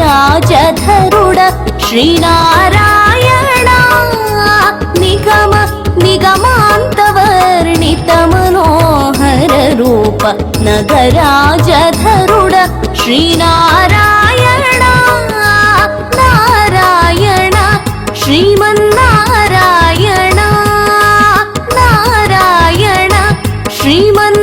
नगराजधरुड श्रीनारायण निगम निगमान्तवर्णित मनोहर रूप नगराजधरुड श्रीनारायण नारायण श्रीमन्नारायण नारायण श्रीमन्नारायण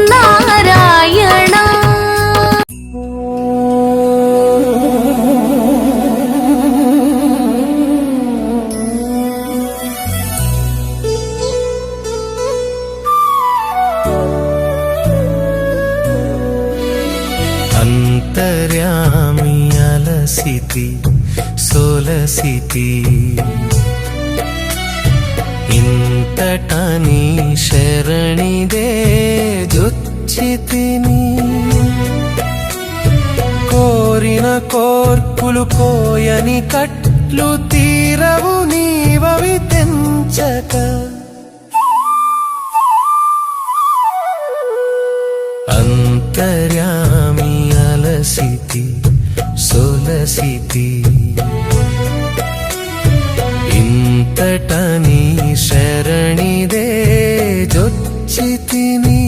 अंतर्यामी अलसिति सोलसिति इंतटनी शरणिदे जొచ్చితిని కోరిన కోర్పులు కోయని కట్లు తీరవు నీవవి తెంచక अंतर्यामी अलसिति सोलसिति इंतटनी शरणिदे जొచ్చితిని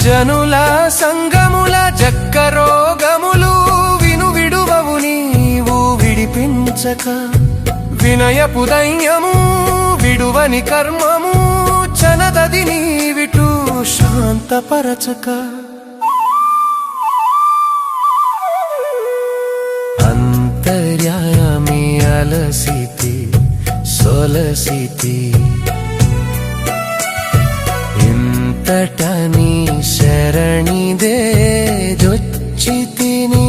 జనుల సంగముల జక్కరోగములు విను విడువవు నీవు విడిపించక వినయపు దయ్యము విడువని కర్మము చనదది నీవిటు శాంతపరచక అంతర్యామి అలసితి సొలసితి ఇంతటని శరణిదే జొచ్చితిని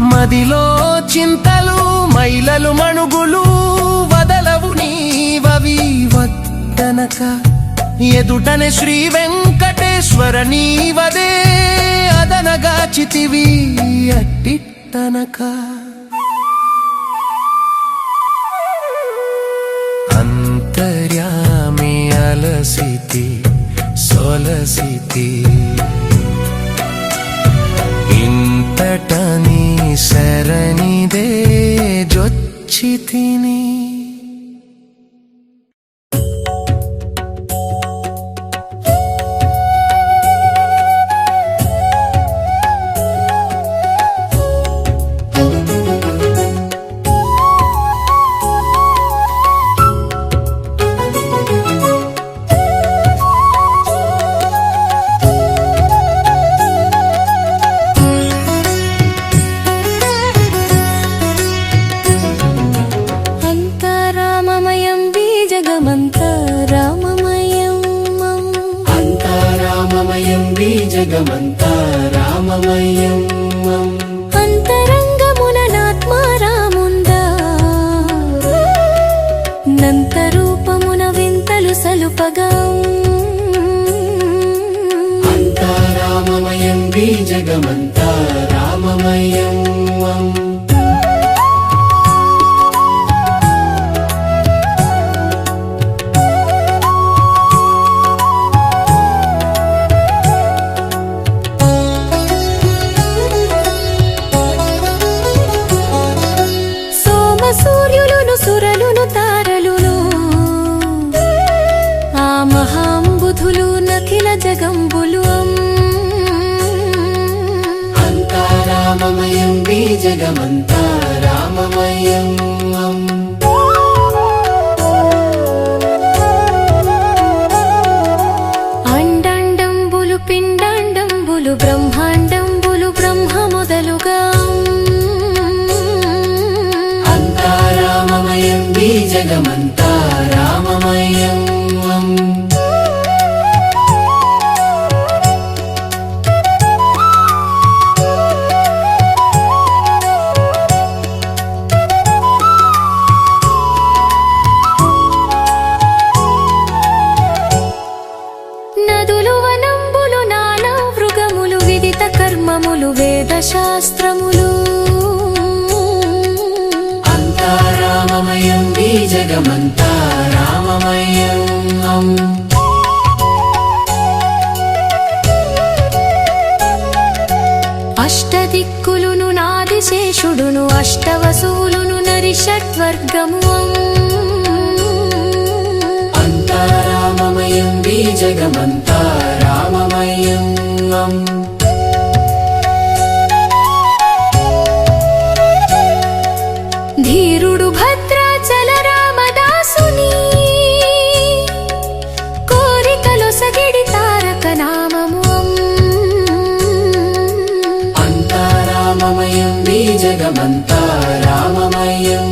మదిలో చింతలు మైలలు మణుగులు వదలవు నీవవి వద్దనక ఎదుటనే శ్రీ వెంకటేశ్వర నీవదే అదనగాచితివి అట్టిట్టనక అంతర్యామి అలసితి సొలసితి ఇంతటని శరణిదే జొచ్చితిని జగమంతా రామమయం అంతరంగమున నాత్మారాముందా నంత రూపమున వింతలు సలుపగా అంతా రామమయం జగమంతా రామమయం జగమంతా రామమయం. అండాండంబులు పిండాండంబులు బ్రహ్మాండంబులు బ్రహ్మ మొదలుగా అంతా రామమయం ఈ జగమంతా రామమయం. నదులు వనంబులు నానా మృగములు విదిత కర్మములు వేద శాస్త్రములు అంతా రామమయం ఈ జగమంతా రామమయం. అష్టదిక్కులును నాదిశేషుడును అష్టవసువులును నరిషట్వర్గము అంతా రామమయం ఈ జగమంతా రామమయం. ధీరుడు భద్రాచల రామదాసుని కోరికలు సగిడి తారక నామము అంతా రామమయం ఈ జగమంతా రామమయం.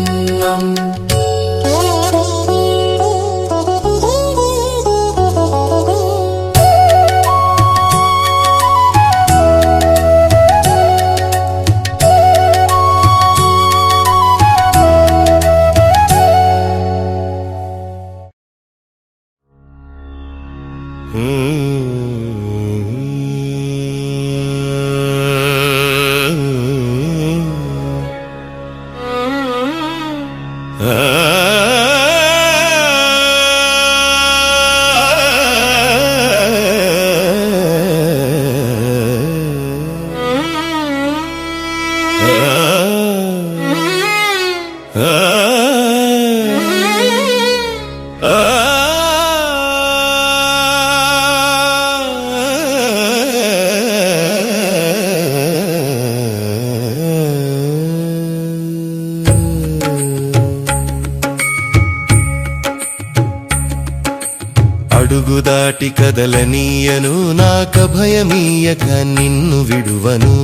అడుగు దాటి కదలనీయను నాక భయమీయక నిన్ను విడువను.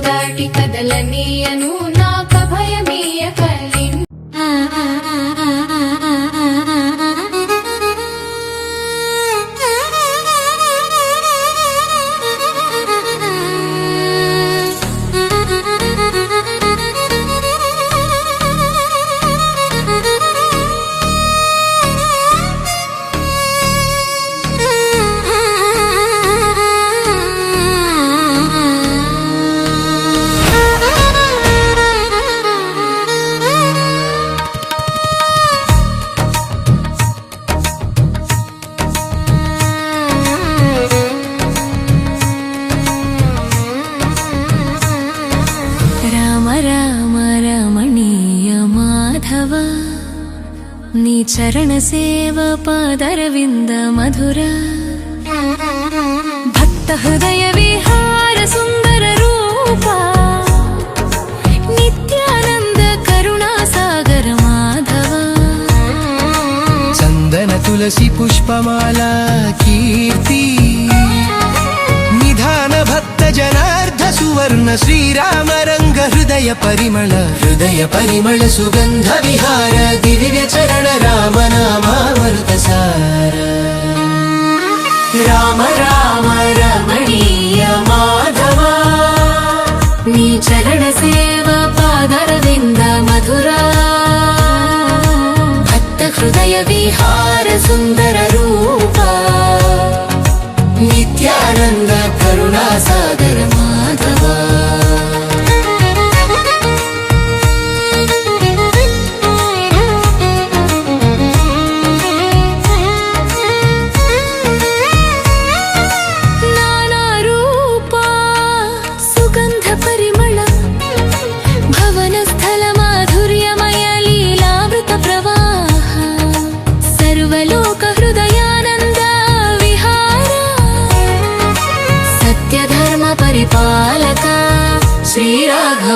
దాటి కదలనీయను నాక భయమీయక నీ చరణ సేవ పాదరవింద మధుర భక్త హృదయ విహార సుందర రూప నిత్యానంద కరుణా సాగర మాధవ చందన తులసి పుష్పమాల కీర్తి నిధాన భక్త జనార్ధ సువర్ణ శ్రీరామ రంగ హృదయ పరిమళ సుగంధ విహార దివ్య చరణ రామ నామామృత సార. రామ రామ రమణీయ మాధవ నీ చరణ సేవ పాదరవింద మధుర భక్త హృదయ విహార సుందర రూప నిత్యానంద కరుణా సాగర మాధవ. పరిపాలక శ్రీ రాఘవ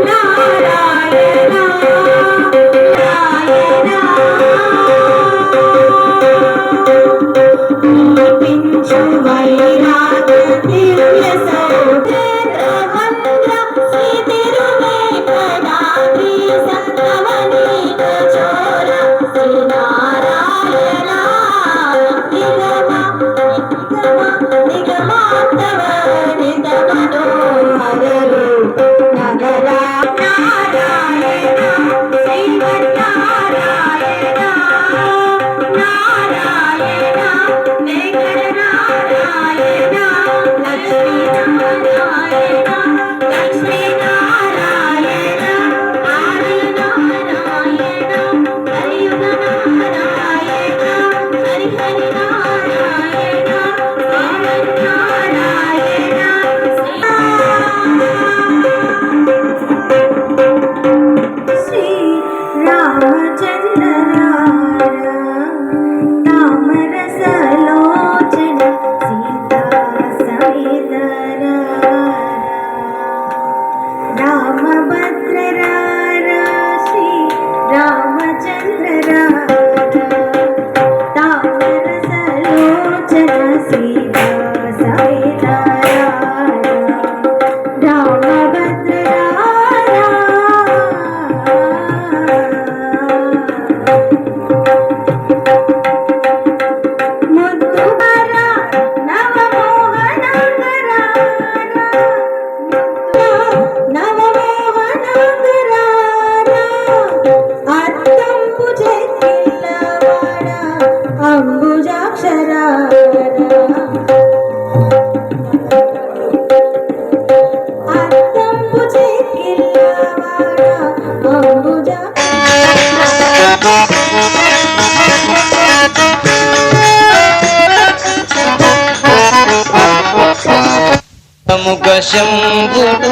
శంభుడు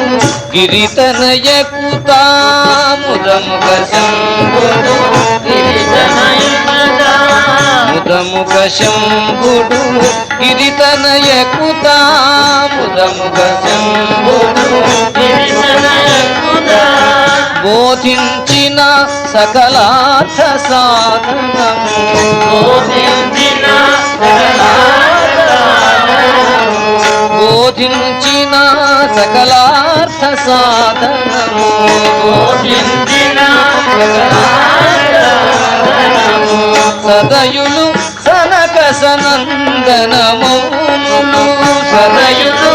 గిరితనయకుతా ముదముఖ శంభుడు ముదముఖ శంభుడు గిరితనయకుతా ముదముఖ శంభుడు బోధించిన సకలార్థ సాధనము బోధించిన సకలార్థ సాధనము సదయులు సనక సనందనమౌనులు సదయులు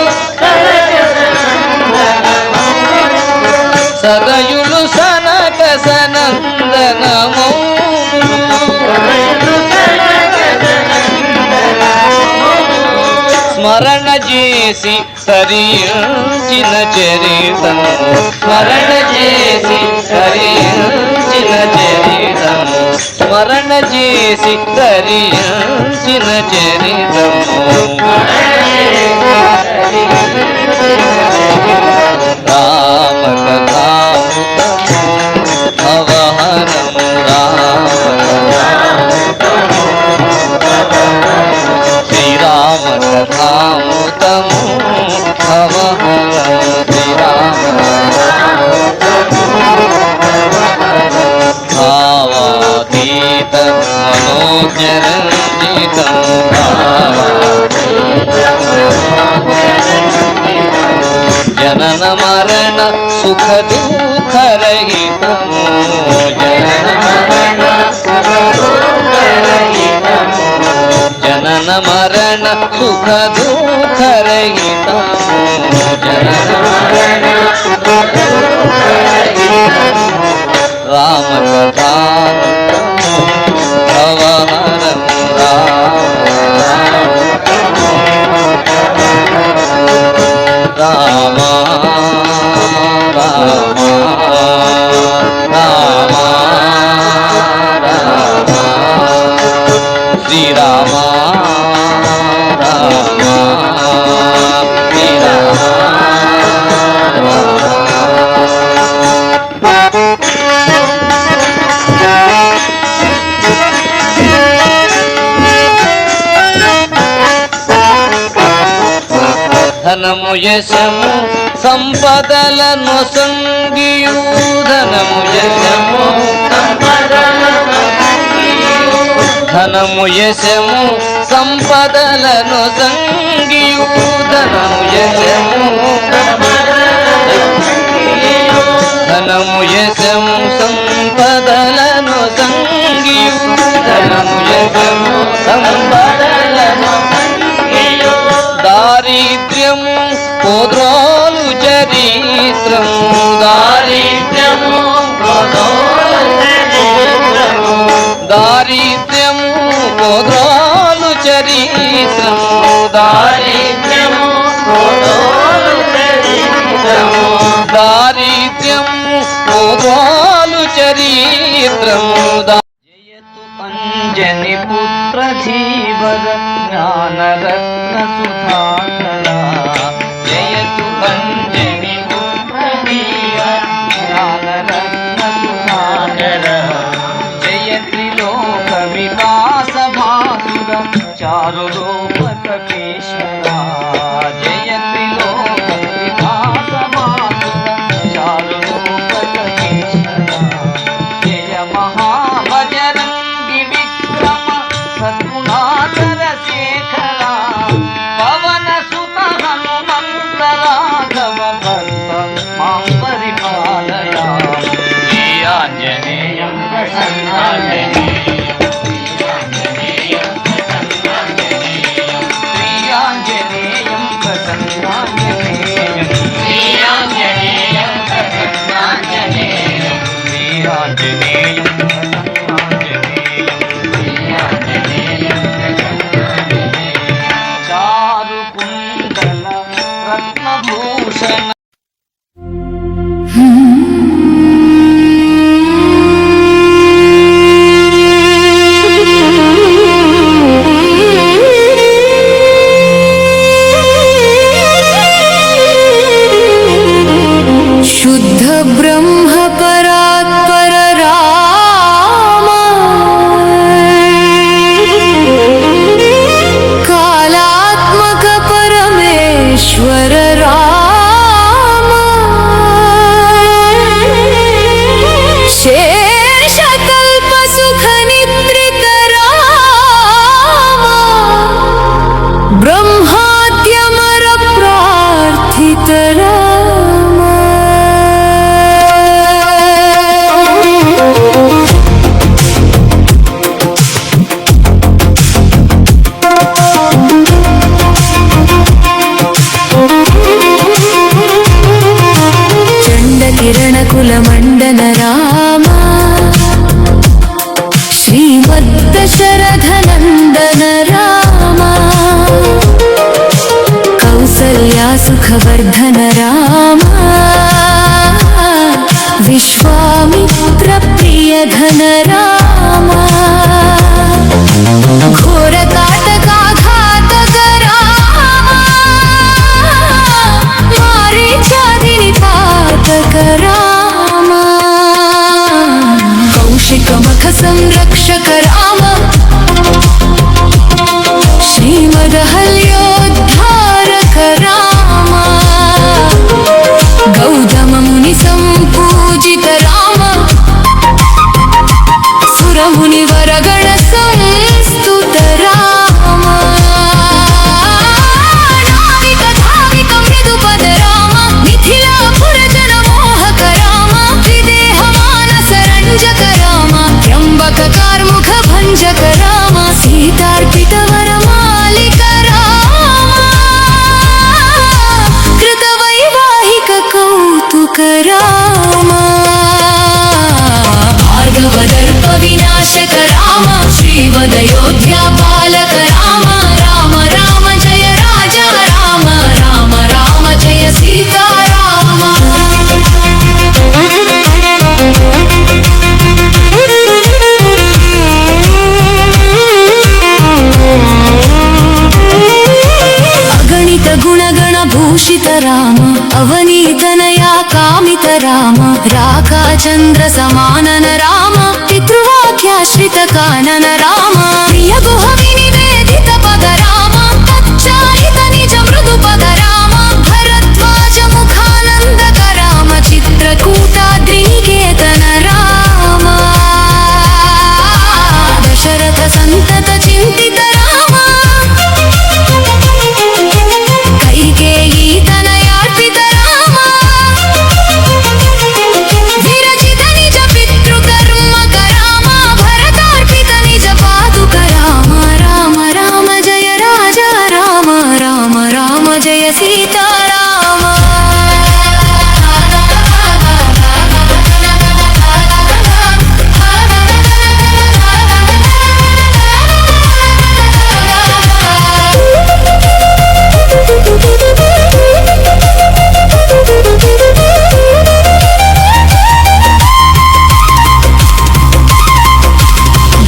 సదయులు సనక సనందనమౌనులు స్మరణ చేసి తరించిన చరితము స్మరణ చేసి తరించిన చరితము స్మరణ చేసి తరించిన చరితము రామ కథామృతము అవహనము శ్రీరామ కథామృతము అవహనము శ్రీరామ భావాతీత మనోజ్ఞరంజితము జనన మరణ సుఖ దుఃఖరహితము జనన మరణ సుఖ దుఃఖరహితము రామ కథామృతము అవహనము రామ రామ రామ రామ శ్రీరామ రామ శ్రీరామ ధనము యశము సంపదలను సంగియు ధనము యశము ధనము యశము సంపదలను సంగియు ధనము యశము ధనము యశము సంపదలను సంగియు ధనము యశము సంపదలను దారిద్ర్యము పోద్రోలు చరిత్రము దారిద్ర్యము దారిద్ర్యము పోద్రోలు చరిత్రము దారిద్ర్యము దారిద్ర్యము పోద్రోలు చరిత్రము జయతు అంజని పుత్ర ధీవర జ్ఞానరత్న సుధాకర జయతు అంజని పుత్ర ధీవర జ్ఞానరత్న సుధాకర జయ త్రిలోక వికాస భాసుర చారు రూపకేశ్వర జయ త్రిలోక వికాస భాసుర చారు రూపకేశ్వర జయ మహాభజరంగి విక్రమ సద్గుణాకర శేఖర పవన సుత హనుమంత రాఘవ భక్త మాం పరిపాలయ శ్రీ ఆంజనేయం శ్రీ ఆంజనేయం ప్రసన్నాంజనేయం శ్రీ ఆంజనేయం ప్రసన్నాంజనేయం శ్రీ ఆంజనేయం చారు కుండల రత్నభూషణ नन्दन राम श्रीमद्दशरथनन्दन राम कौसल्या सुखवर्धन राम विश्वामित्रप्रियधन राम घोरकाटकाघातक राम मारीचादिनिपातक राम कौशिकमखसंरक्षक राम श्रीमदहल्योद्धारक राम गौतममुनिसम्पूजित राम सुरमुनिवरगण संस्तुत राम नाविक धाविक मृदुपद राम मिथिलापुरजन मोहक राम विदेह मानस रञ्जक राम त्र्यम्बक कार्मुक भञ्जक राम सीतार्पित वरमालिक राम कृतवैवाहिक कौतुक राम भार्गवदर्प विनाशक राम श्रीवदयोध्या पालक राम राम राम जय राजा राम राम राम जय सीता राम अगणित गुणगण भूषित राम अवनीतनया कामित राम राकाचन्द्र समानन राम पितृवाक्याश्रित कानन राम प्रिय गुह विनिवेदित पद राम तच्चालित निज मृदु पद राम भरद्वाज मुखानन्दक राम चित्रकूटाद्रिनिकेतन राम दशरथ सन्तत चिन्तित राम कैकेयी तनयार्पित राम विरचित निज पितृकर्मक राम भरतार्पित निज पादुक राम राम राम जय राजा राम राम राम जय सीता राम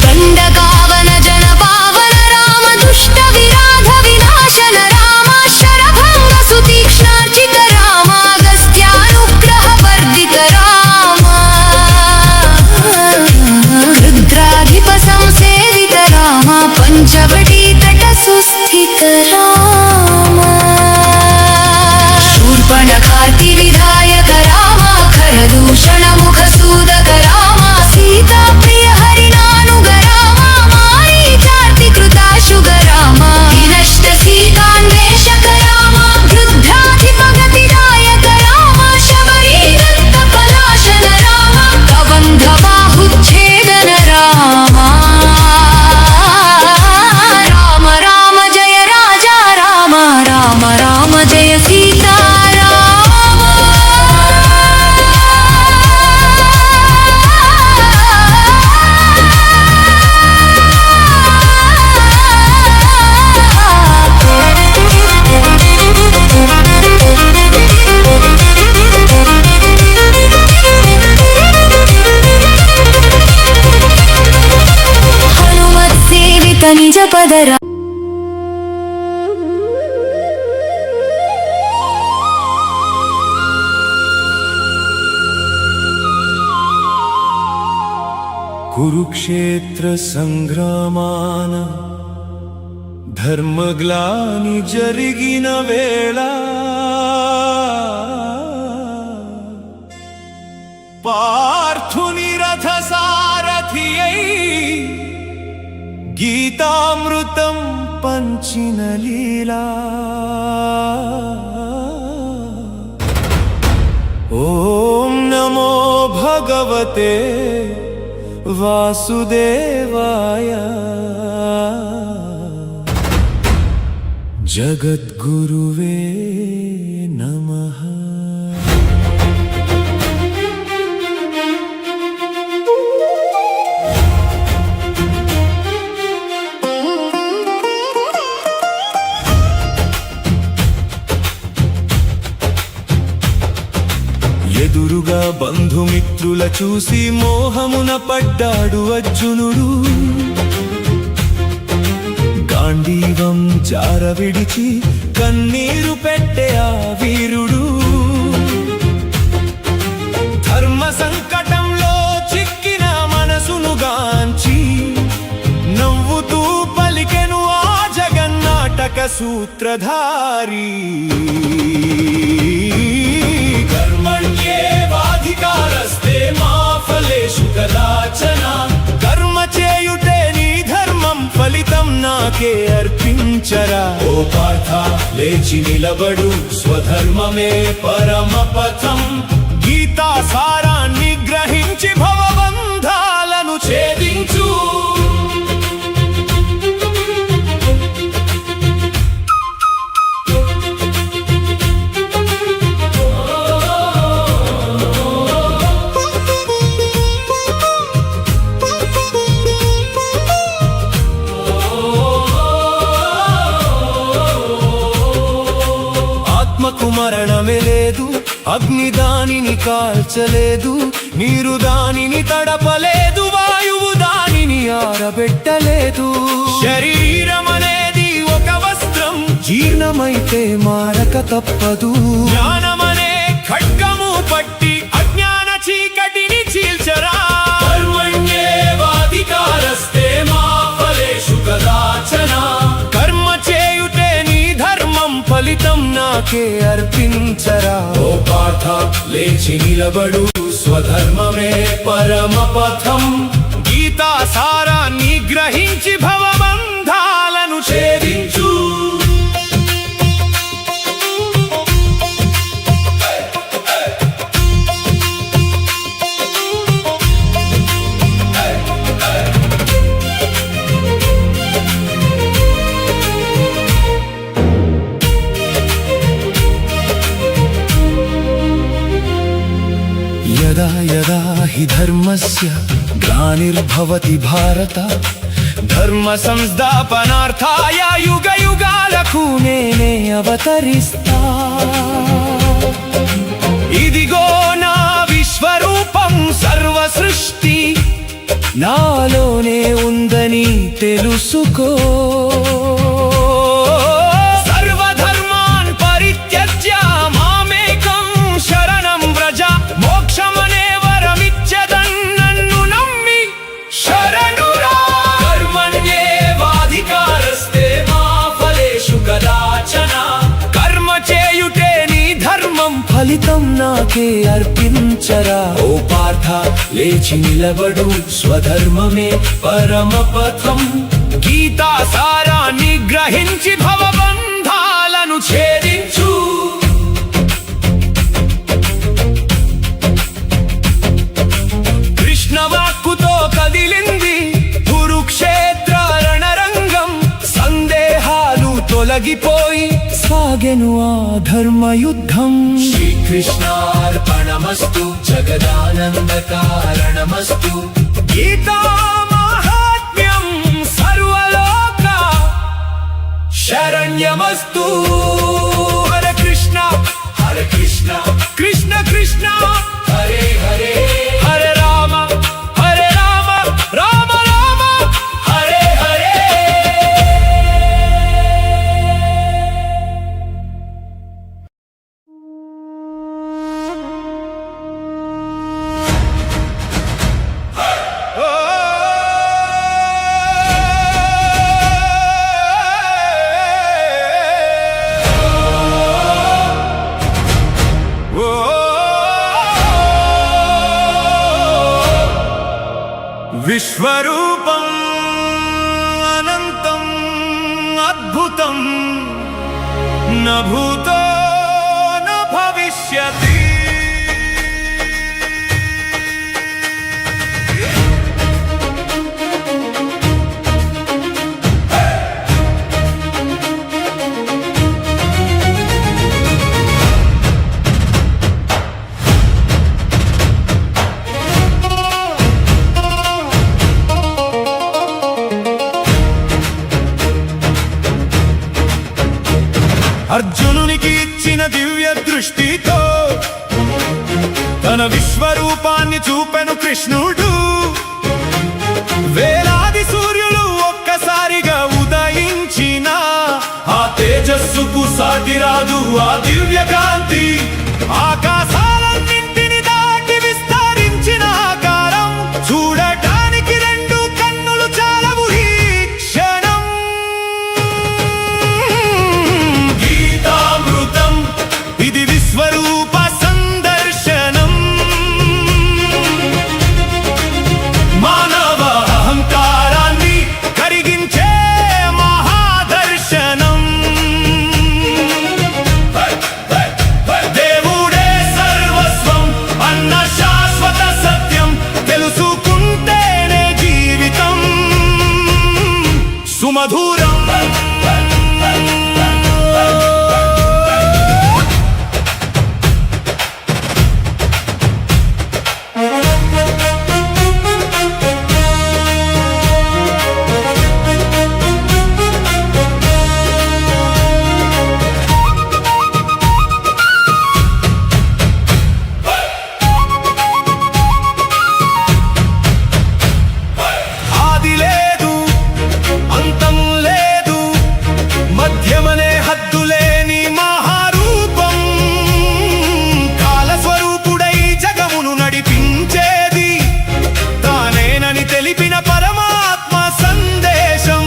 दण्डकावन जन पावन राम दुष्ट विराध विनाशन राम शरभङ्ग सुतीक्ष्णार्चित राम अगस्त्यानुग्रह वर्धित राम रुद्राधिप संसेवित राम पञ्चवटी तट सुस्थित राम शूर्पणखार्ति विधायक राम खरदूषण मुख सूदक राम सीता प्रिय हरिणानुग राम मारीचार्ति कृताशुग राम विनष्ट सीतान्वेषक राम वृद्धाधिपगतिदायक राम शबरीदत्त पलाशन राम कबन्ध बाहुच्छेदन राम राम राम जय राजा राम राम राम जय सीता राम हनुमत्सेवित निज पद राम కురుక్షేత్ర సంగ్రామాన ధర్మగ్లాని జరిగిన వేళ పార్థుని రథ సారథి అయి గీతామృతం పంచిన లీలా ఓం నమో భగవతే वासुदेवाय जगद्गुरुवे नमः। చూసి మోహమున పడ్డాడు అర్జునుడు. గాంధీవం జార విడిచి కన్నీరు పెట్టే ఆ వీరుడు. ధర్మ సంకటంలో చిక్కిన మనసును గాంచి నవ్వుతూ పలికెను ఆ జగన్నాటక సూత్రధారి. కర్మణ్యేవాధికారస్తే మా ఫలేషు కదాచన. కర్మ చేయుటే నీ ధర్మం, ఫలితం నాకే అర్పించరా. ఓ పార్థ లేచి నిలబడు, స్వధర్మమే పరమ పథం. గీతా సారాన్ని గ్రహించి భవబంధాలను ఛేదించు. ఆత్మకు మరణమే లేదు, అగ్ని దానిని కాల్చలేదు, నీరు దానిని తడపలేదు, వాయువు దానిని ఆరబెట్టలేదు. శరీరం అనేది ఒక వస్త్రం, జీర్ణమైతే మారక తప్పదు. జ్ఞానమనే ఖడ్గము పట్టి అజ్ఞాన చీకటిని చీల్చరా. కర్మణ్యేవాధికారస్తే మా ఫలేషు కదాచన. కర్మ చేయుటే నీ ధర్మం, ఫలితం నాకే అర్పించరా. ఓ పార్థ లేచి నిలబడు, స్వధర్మమే పరమ పథం. గీతా సారాన్ని గ్రహించి భవబంధాలను ఛేదించు. యదా యదా హి ధర్మస్య గ్లానిర్భవతి భారత. ధర్మ సంస్థాపనార్థాయ యుగ యుగాలకు నేనే అవతరిస్తా. ఇదిగో నా విశ్వరూపం, సర్వ సృష్టి నాలోనే ఉందని తెలుసుకో. సర్వధర్మాన్ పరిత్యజ్య మామేకం శరణం వ్రజ. మోక్షమనే వరమిచ్చదన్ నన్ను నమ్మి శరణురా. కర్మణ్యేవాధికారస్తే మా ఫలేషు కదాచన. కర్మ చేయుటే నీ ధర్మం, ఫలితం నాకే అర్పించరా. ఓ పార్థ లేచి నిలబడు, స్వధర్మమే పరమ పథం. గీతా సారాన్ని గ్రహించి భవబంధాలను ఛేదించు. కృష్ణవాక్కుతో కదిలింది కురుక్షేత్ర రణరంగం. సందేహాలు తొలగిపోయి సాగెను ఆ ధర్మయుద్ధం. శ్రీకృష్ణార్పణమస్తు, జగదానంద కారణమస్తు. గీతా మహాత్మ్యం సర్వలోక శరణ్యమస్తు. హరే కృష్ణ హరే కృష్ణ, కృష్ణ కృష్ణ హరే హరే. హరే రామ హరే రామ, రామ రామ హరే హరే. విశ్వరూపం అనంతం అద్భుతం, న భూతో న భవిష్యతి. అర్జునునికి కృష్ణుడు వేలాది సూర్యులు ఒక్కసారిగా ఉదయించిన ఆ తేజస్సుకు సాటి రాదు ఆ దివ్య కాంతి ఆకాశాలన్నింటిని దాటి విస్తరించిన ఆకారం చూడటానికి రెండు కన్నులు చాలవు ఈ క్షణం గీతామృతం ఇది విశ్వరూప సందర్శనం మానవ అహంకారాన్ని కరిగించే మహాదర్శనం దేవుడే సర్వస్వం అన్న శాశ్వత సత్యం తెలుసుకుంటేనే జీవితం సుమధురం ఆది లేదు అంతం లేదు మధ్యమనే హద్దులేని మహారూపం కాలస్వరూపుడై జగమును నడిపించేది తానేనని తెలిపిన పరమాత్మ సందేశం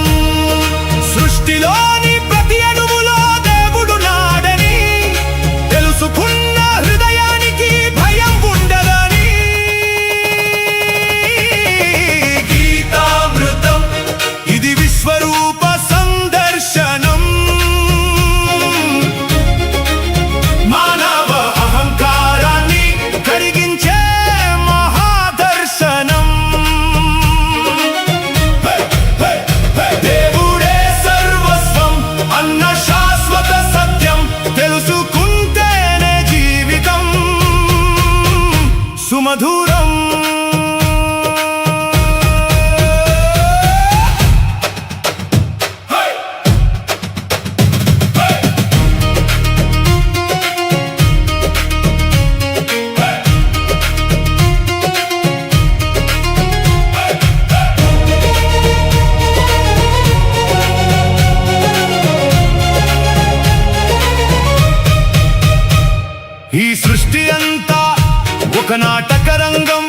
సృష్టిలోని ప్రతి అణువులో దేవుడు నాడని తెలుసుకున్న హృదయానికి భయం ఉండదని గీతామృతం ఇది విశ్వరూప సందర్శనం మానవ అహంకారాన్ని కరిగించే మహాదర్శనం దేవుడే సర్వస్వం అన్న శాశ్వత సత్యం తెలుసుకుంటేనే జీవితం సుమధురం ఈ సృష్టి అంతా ఒక నాటక రంగం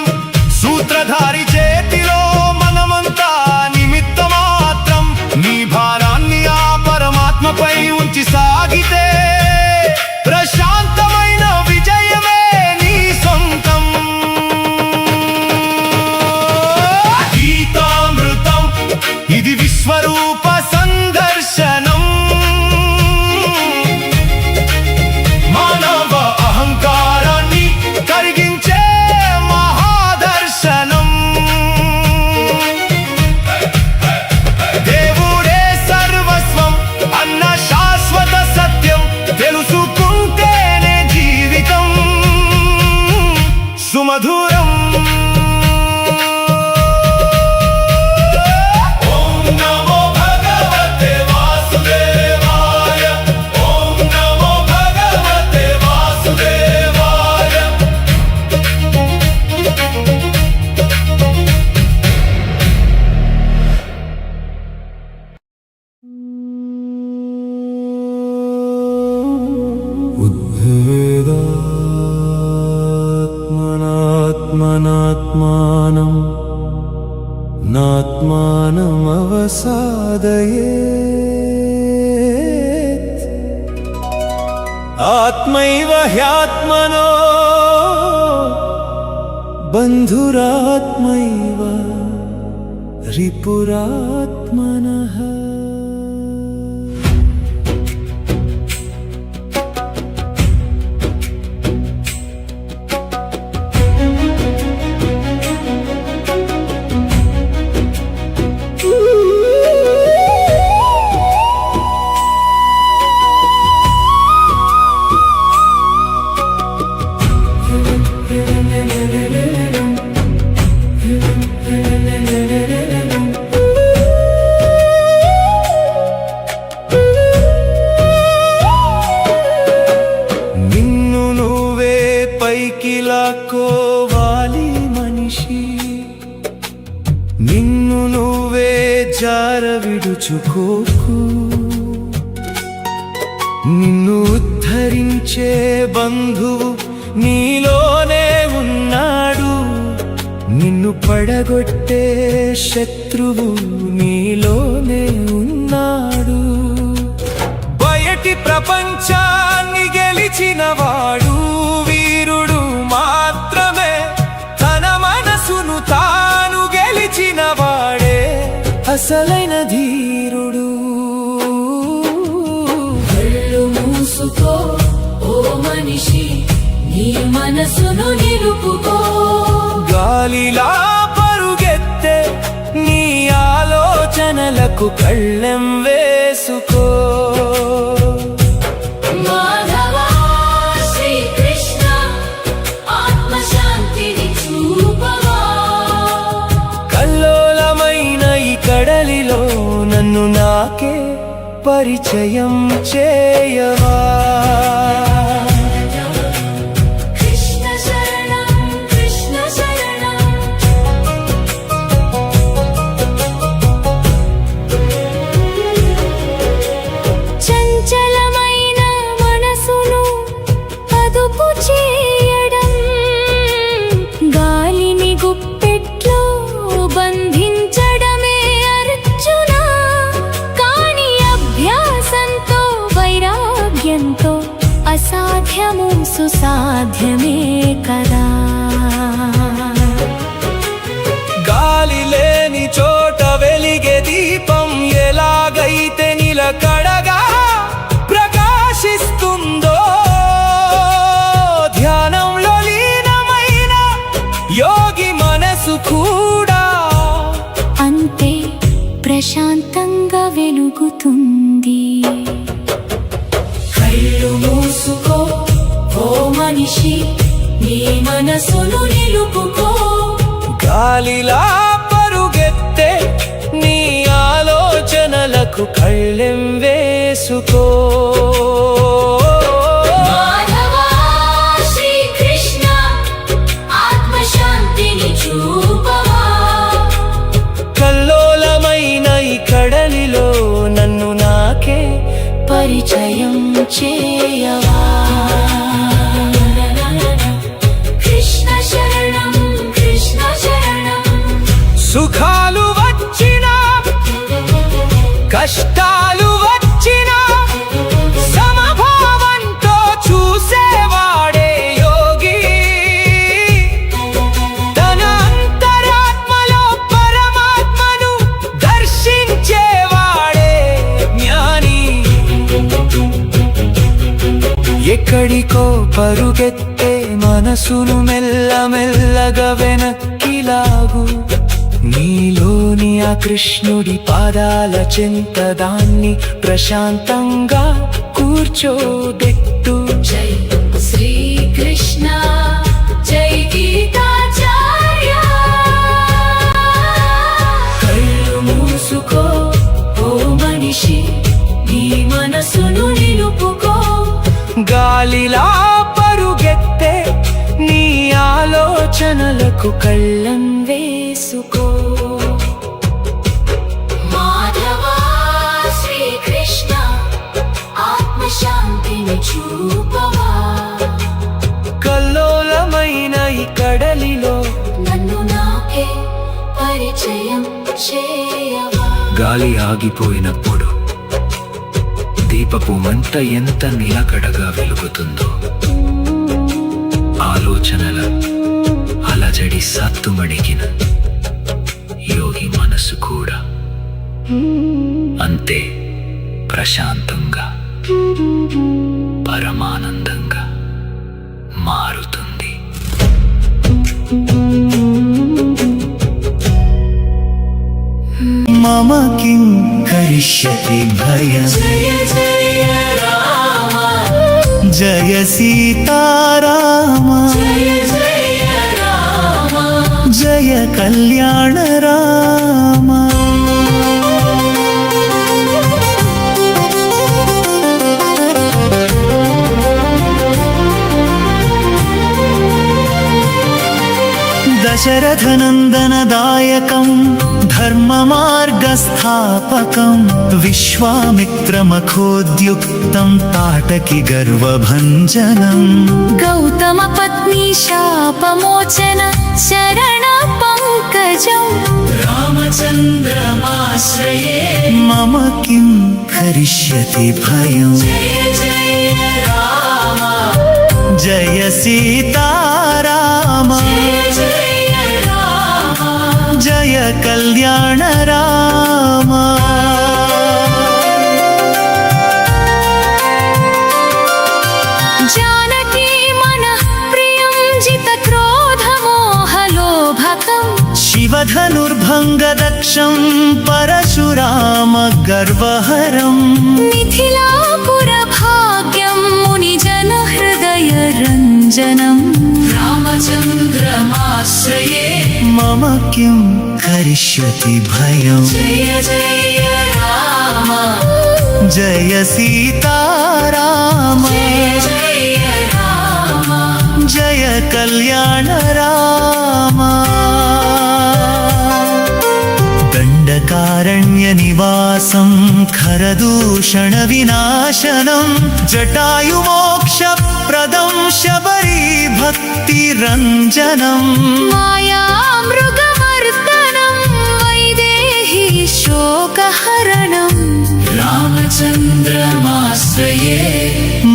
సూత్రధారి చేతిలో మనమంతా నిమిత్త మాత్రం నీ భారాన్ని ఆ పరమాత్మపై ఉంచి సాగితే ప్రశాంతమైన విజయమే నీ సొంతం గీతామృతం ఇది విశ్వరూప సందర్శనం మానవ అహంకారాన్ని కరిగించే మహాదర్శనం దేవుడే సర్వస్వం అన్న శాశ్వత సత్యం తెలుసుకుంటేనే జీవితం సుమధురం ఓం నమో భగవతే వాసుదేవాయ ఓం నమో భగవతే వాసుదేవాయ ఉద్భేదాత్మనాత్మనాత్మానం నాత్మానమవసాదయేత్ ఆత్మైవ హ్యాత్మనో బంధురాత్మైవ రిపురాత్మనః జార విడుచుకోకు. నిన్ను ఉద్ధరించే బంధువు నీలోనే ఉన్నాడు. నిన్ను పడగొట్టే శత్రువు నీలోనే ఉన్నాడు. బయటి ప్రపంచాన్ని గెలిచిన వాడు వీరుడు మాత్రమే. తన మనసును తాను గెలిచిన వాడే అసలైన ధీరుడు. కళ్ళు మూసుకో ఓ మనిషి, నీ మనసును నిలుపుకో. గాలిలా పరుగెత్తే నీ ఆలోచనలకు కళ్ళెం వేసుకో. మాధవా శ్రీకృష్ణ ఆత్మశాంతిని చూపవా. కల్లోలమైన ఈ కడలిలో నన్ను నాకే పరిచయం చేయవా. కృష్ణ శరణం కృష్ణ శరణం. చంచలమైన మనసును అదుపు చేయడం, గాలిని గుప్పెట్లో బంధించడమే అర్జున. కాని అభ్యాసంతో వైరాగ్యంతో అసాధ్యము సుసాధ్యమే కదా. గాలి లేని చోట వెలిగే దీపం ఎలాగైతే నిలకడగా ప్రకాశిస్తుందో, ధ్యానంలో లీనమైన యోగి మనసు కూడా అంతే ప్రశాంతంగా వెలుగుతుంది. కళ్ళు మూసుకో ఓ మనిషి, నీ మనసును నిలుపుకో. గాలిలా పరుగెత్తే నీ ఆలోచనలకు కళ్ళెం వేసుకో. మాధవా శ్రీకృష్ణ ఆత్మశాంతిని చూపవా. కల్లోలమైన ఈ కడలిలో నన్ను నాకే పరిచయం చేయవా. కృష్ణ శరణం కృష్ణ శరణం. సుఖాలు వచ్చినా కష్టాలు వచ్చినా సమభావంతో చూసేవాడే యోగి. తన అంతరాత్మలో పరమాత్మను దర్శించేవాడే జ్ఞాని. ఎక్కడికో పరుగెత్తే మనసును మెల్లమెల్లగా వెనక్కిలాగు. నీలోని ఆ కృష్ణుడి పాదాల చెంత దాన్ని ప్రశాంతంగా కూర్చోబెట్టు. జై శ్రీకృష్ణ జై గీతాచార్య. కళ్ళు మూసుకో ఓ మనిషి, నీ మనసును నిలుపుకో. గాలిలా పరుగెత్తే నీ ఆలోచనలకు కళ్ళం వేసుకో. మాధవా శ్రీకృష్ణ ఆత్మశాంతిని చూపవా. కల్లోలమైన ఈ కడలిలో నన్ను నాకే పరిచయం చేయవా. గాలి ఆగిపోయినప్పుడు దీపపు మంట ఎంత నిలకడగా వెలుగుతుందో, ఆలోచనల అలజడి సత్తుమణిగిన యోగి మనసు కూడా అంతే ప్రశాంతంగా పరమానందంగా మారుతుంది. మమ కిం కరిష్యతి భయం. జయ జయ రామ జయ సీతారామ జయ జయ రామ. జయ కళ్యాణ రామ. దశరథనందనదాయకం धर्ममार्गस्थापकं विश्वामित्रमखोद्युक्तं ताटकी गर्वभञ्जनम् गौतमपत्नी शापमोचन शरण पङ्कजम् रामचन्द्रमाश्रये मम किं करिष्यति भयम् जय सीताराम जय कल्याण राम जानकी मनः प्रियं जितक्रोधमोहलोभकम् शिवधनुर्भङ्गदक्षं परशुराम गर्वहरम् मिथिलापुरभाग्यं मुनिजनहृदयरञ्जनम् रामचन्द्रमाश्रये मम किं करिष्यति भयम् जय जय राम जय सीताराम जय राम जय कल्याण राम दण्डकारण्यनिवासं खरदूषणविनाशनं जटायुमोक्षप्रदं शबरीभक्तिरञ्जनम् मायामृगमर्दनं वैदेही शोकहरणम् रामचन्द्रमाश्रये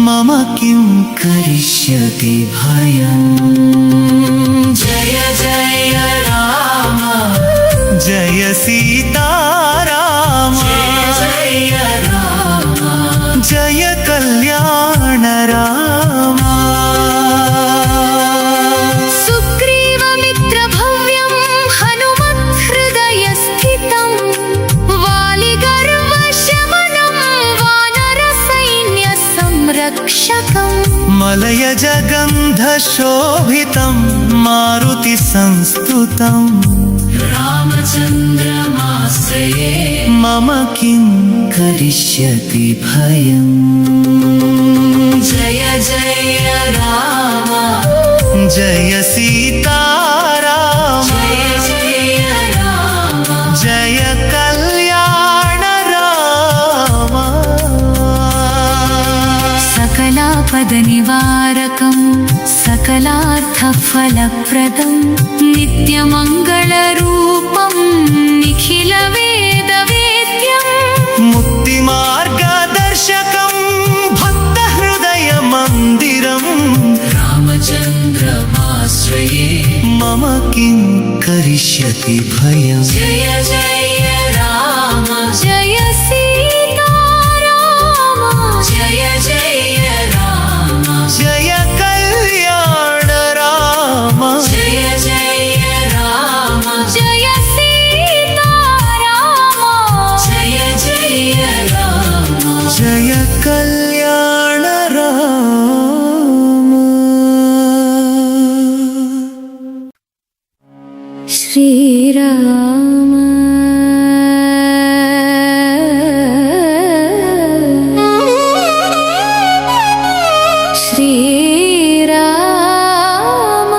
मम किं करिष्यति भयम् जय जय राम जय सीताराम जय राम जय कल्याण राम सुग्रीवमित्रभव्यं हनुमत्हृदयस्थितं वालिगर्वशमनं वानरसैन्यसंरक्षकम् मलयजगन्धशोभितं मारुतिसंस्तुतम् रामचन्द्रमाश्रये मम किं करिष्यति भयम् जय जय राम जय सीताराम जय जय राम जय कल्याण राम सकलापदनिवारकं सकलार्थफलप्रदं नित्यमङ्गलरूपं निखिलवेदवेद्यम् मुक्तिमार्गदर्शकं भक्तहृदयमन्दिरम् रामचन्द्रमाश्रये मम किं करिष्यति भयम् जय जय राम जय सीताराम जय जय राम जय कल्याण राम जय जय राम जय सीताराम जय जय राम जय कल्याण राम श्रीराम श्रीराम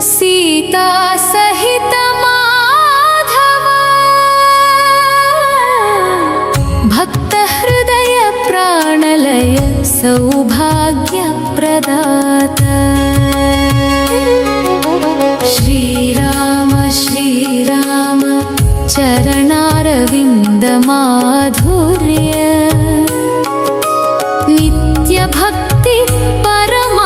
सीता सहित माधव भक्तहृदय प्राणलय सौभाग्यप्रदाता श्रीराम श्रीराम चरणारविन्दमाधुर्य नित्यभक्ति परमानन्दप्रवाह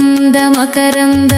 मन्दस्मितानन्दमकरन्द